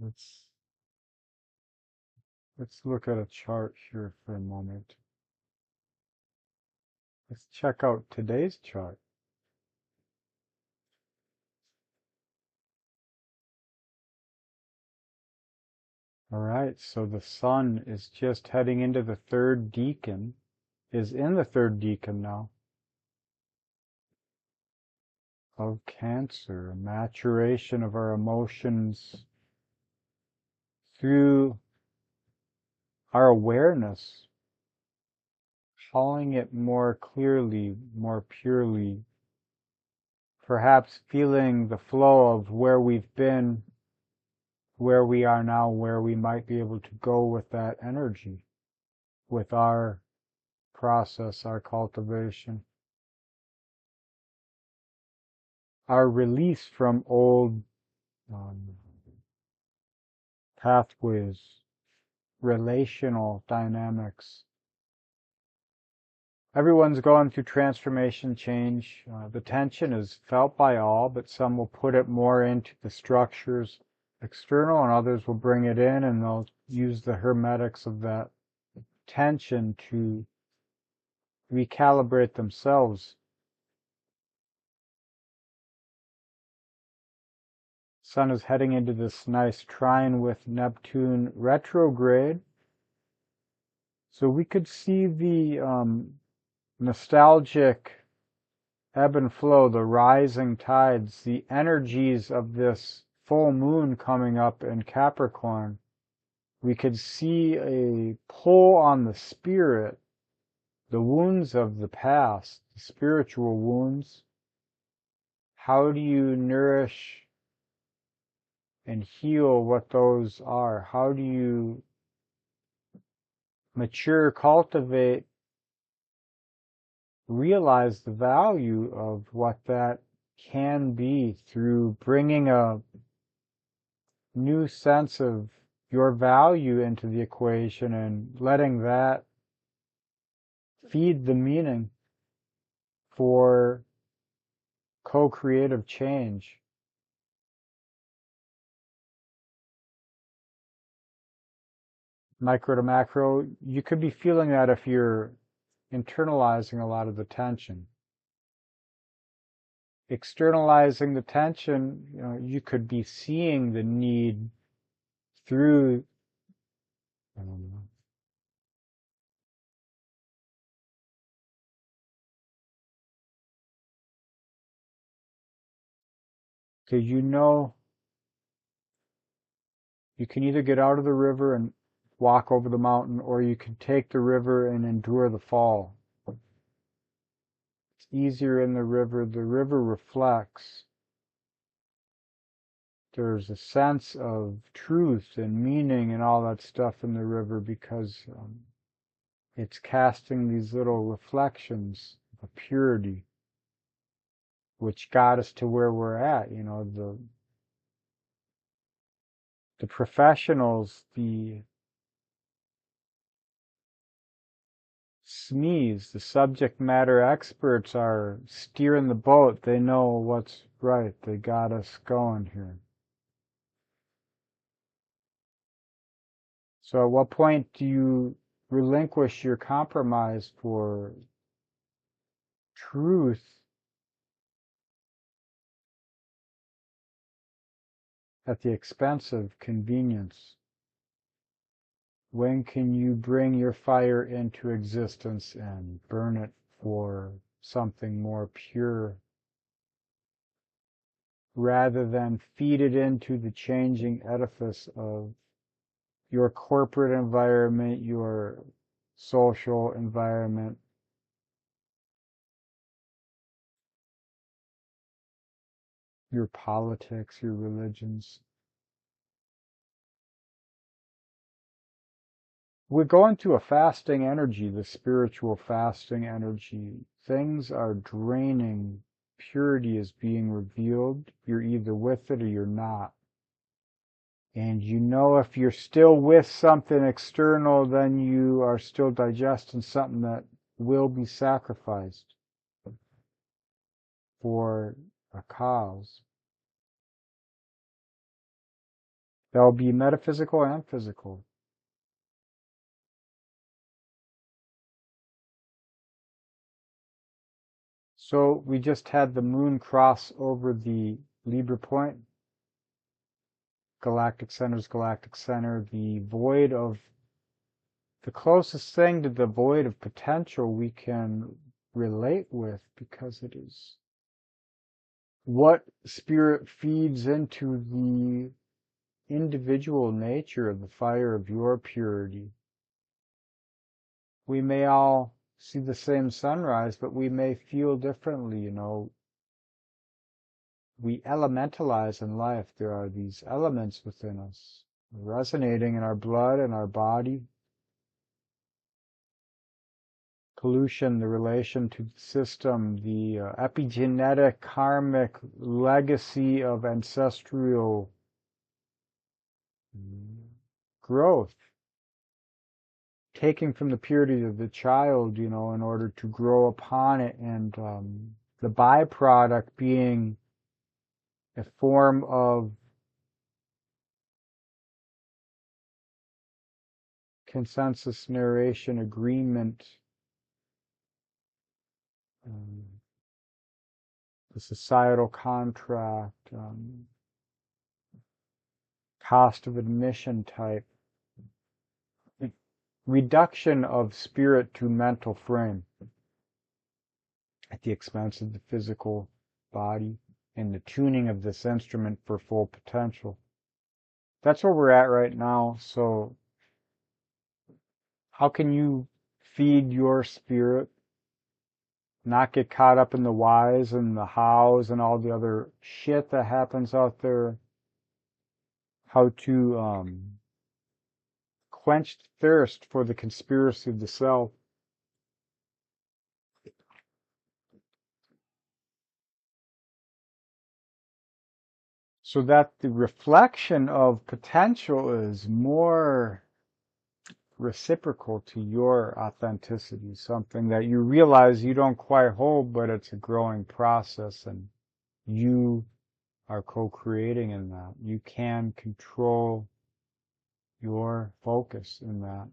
Let's look at a chart here for a moment. Let's check out today's chart. All right, so the sun is just heading into the third decan, is in the third decan now of Cancer, maturation of our emotions through our awareness, calling it more clearly, more purely, perhaps feeling the flow of where we've been, where we are now, where we might be able to go with that energy, with our process, our cultivation, our release from old pathways, relational dynamics. Everyone's going through transformation, change. The tension is felt by all, but some will put it more into the structures external, and others will bring it in, and they'll use the hermetics of that tension to recalibrate themselves. Sun is heading into this nice trine with Neptune retrograde. So we could see the nostalgic ebb and flow, the rising tides, the energies of this full moon coming up in Capricorn. We could see a pull on the spirit, the wounds of the past, the spiritual wounds. How do you nourish and heal what those are? How do you mature, cultivate, realize the value of what that can be through bringing a new sense of your value into the equation and letting that feed the meaning for co-creative change. Micro to macro, you could be feeling that if you're internalizing a lot of the tension. Externalizing the tension, you could be seeing the need through because you can either get out of the river and walk over the mountain, or you can take the river and endure the fall. It's easier in the river. The river reflects. There's a sense of truth and meaning and all that stuff in the river because it's casting these little reflections of purity, which got us to where we're at. The professionals, the SMEs, the subject matter experts are steering the boat. They know what's right. They got us going here. So at what point do you relinquish your compromise for truth at the expense of convenience? When can you bring your fire into existence and burn it for something more pure, rather than feed it into the changing edifice of your corporate environment, your social environment, your politics, your religions? We're going through a fasting energy, the spiritual fasting energy. Things are draining. Purity is being revealed. You're either with it or you're not. And if you're still with something external, then you are still digesting something that will be sacrificed for a cause. That will be metaphysical and physical. So we just had the moon cross over the Libra point, galactic center, the void of, the closest thing to the void of potential we can relate with, because it is what spirit feeds into the individual nature of the fire of your purity. We may all see the same sunrise, but we may feel differently, We elementalize in life. There are these elements within us, resonating in our blood and our body. Pollution, the relation to the system, the epigenetic karmic legacy of ancestral growth, taking from the purity of the child, in order to grow upon it, and the byproduct being a form of consensus, narration, agreement, the societal contract, cost of admission type, reduction of spirit to mental frame at the expense of the physical body, and the tuning of this instrument for full potential. That's where we're at right now. So how can you feed your spirit, not get caught up in the whys and the hows and all the other shit that happens out there? How to quench thirst for the conspiracy of the self. So that the reflection of potential is more reciprocal to your authenticity, something that you realize you don't quite hold, but it's a growing process, and you are co-creating in that. You can control your focus in that.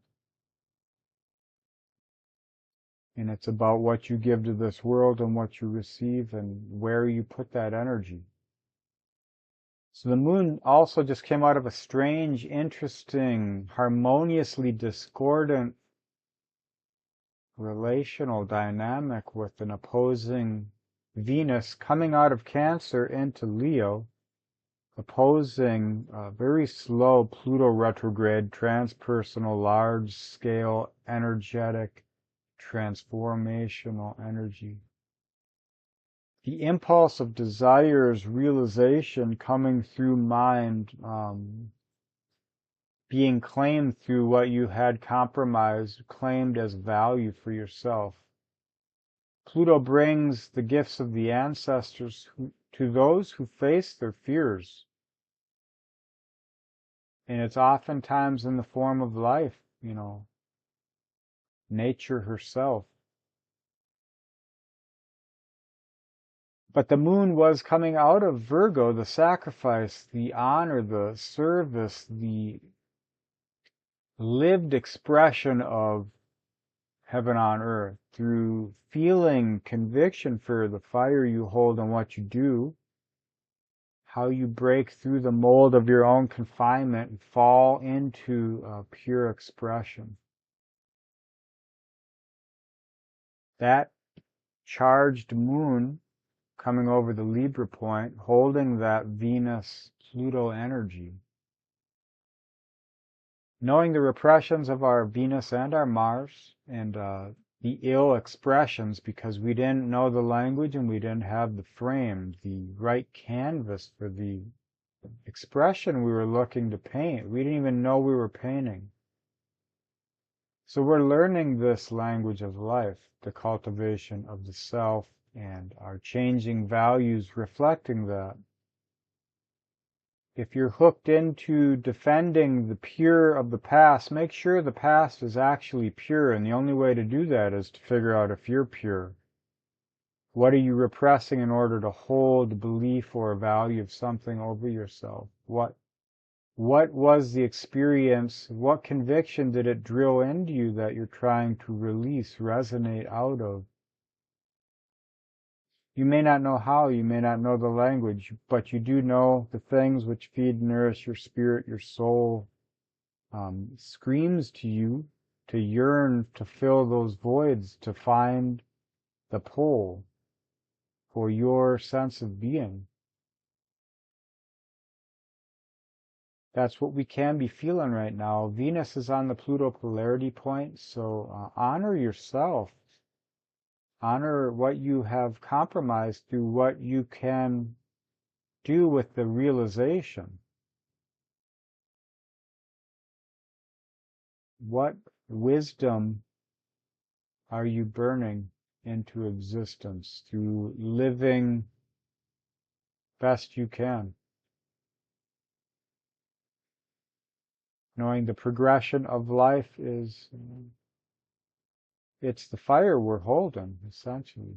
And it's about what you give to this world and what you receive and where you put that energy. So the moon also just came out of a strange, interesting, harmoniously discordant relational dynamic with an opposing Venus coming out of Cancer into Leo, opposing very slow Pluto retrograde, transpersonal, large-scale, energetic, transformational energy. The impulse of desire's realization coming through mind, being claimed through what you had compromised, claimed as value for yourself. Pluto brings the gifts of the ancestors to those who face their fears. And it's oftentimes in the form of life, nature herself. But the moon was coming out of Virgo, the sacrifice, the honor, the service, the lived expression of heaven on earth, through feeling conviction for the fire you hold and what you do, how you break through the mold of your own confinement and fall into pure expression. That charged moon coming over the Libra point, holding that Venus-Pluto energy. Knowing the repressions of our Venus and our Mars, and the ill expressions, because we didn't know the language and we didn't have the frame, the right canvas for the expression we were looking to paint. We didn't even know we were painting. So we're learning this language of life, the cultivation of the self, and our changing values reflecting that. If you're hooked into defending the pure of the past, make sure the past is actually pure, and the only way to do that is to figure out if you're pure. What are you repressing in order to hold belief or value of something over yourself? What What was the experience? What conviction did it drill into you that you're trying to release, resonate out of? You may not know how, you may not know the language, but you do know the things which feed, nourish your spirit, your soul, screams to you to yearn to fill those voids, to find the pull for your sense of being. That's what we can be feeling right now. Venus is on the Pluto Polarity Point, so honor yourself. Honor what you have compromised through what you can do with the realization. What wisdom are you burning into existence through living best you can? Knowing the progression of life is, it's the fire we're holding, essentially.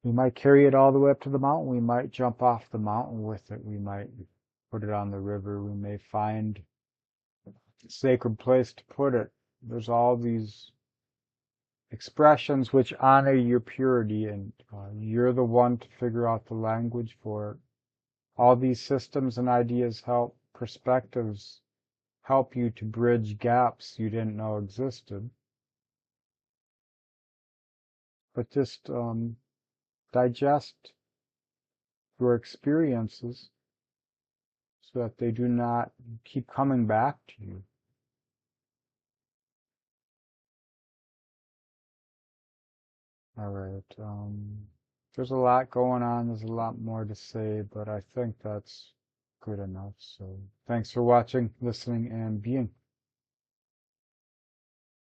We might carry it all the way up to the mountain. We might jump off the mountain with it. We might put it on the river. We may find a sacred place to put it. There's all these expressions which honor your purity, and you're the one to figure out the language for it. All these systems and ideas help, perspectives help you to bridge gaps you didn't know existed. But just digest your experiences so that they do not keep coming back to you. All right. There's a lot going on. There's a lot more to say, but I think that's good enough. So thanks for watching, listening, and being.